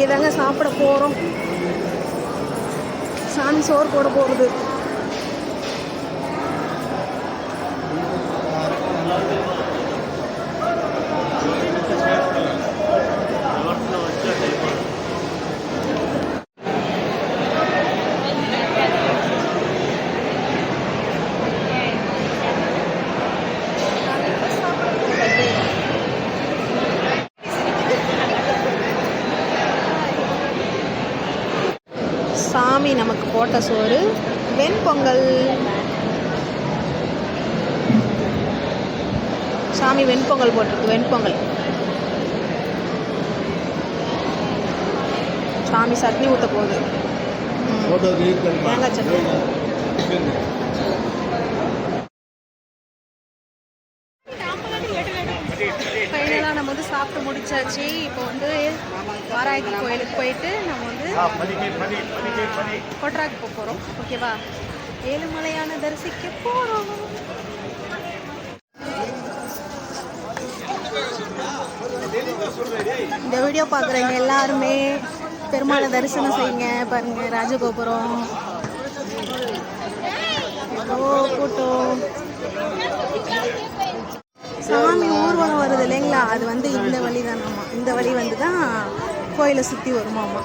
இங்கே தாங்க சாப்பிட போகிறோம். சாமி சோறு போட போகிறது. சாமி நமக்கு போட்ட சோறு வெண்பொங்கல். சாமி வெண்பொங்கல் போட்டிருக்கு. வெண்பொங்கல். சாமி சட்னி ஊற்ற போகுது. தேங்காய் சட்னி. ஃபைனலாக நம்ம வந்து சாப்பிட்டு முடிச்சாச்சு. இப்போ வந்து வாராகி கோயிலுக்கு போயிட்டு நம்ம வந்து கொட்ராக்கு போக போகிறோம். ஓகேவா? ஏழுமலையான தரிசிக்க போகிறோம். இந்த வீடியோ பார்க்குறவங்க எல்லாருமே பெருமாளை தரிசனம் செய்யுங்க. பாருங்க, ராஜகோபுரம் கூட்டம். சாமி ஊர்வலம் வருது இல்லைங்களா? அது வந்து இந்த வழி தானாம்மா. இந்த வழி வந்து தான் கோயிலை சுற்றி வருமாம்மா.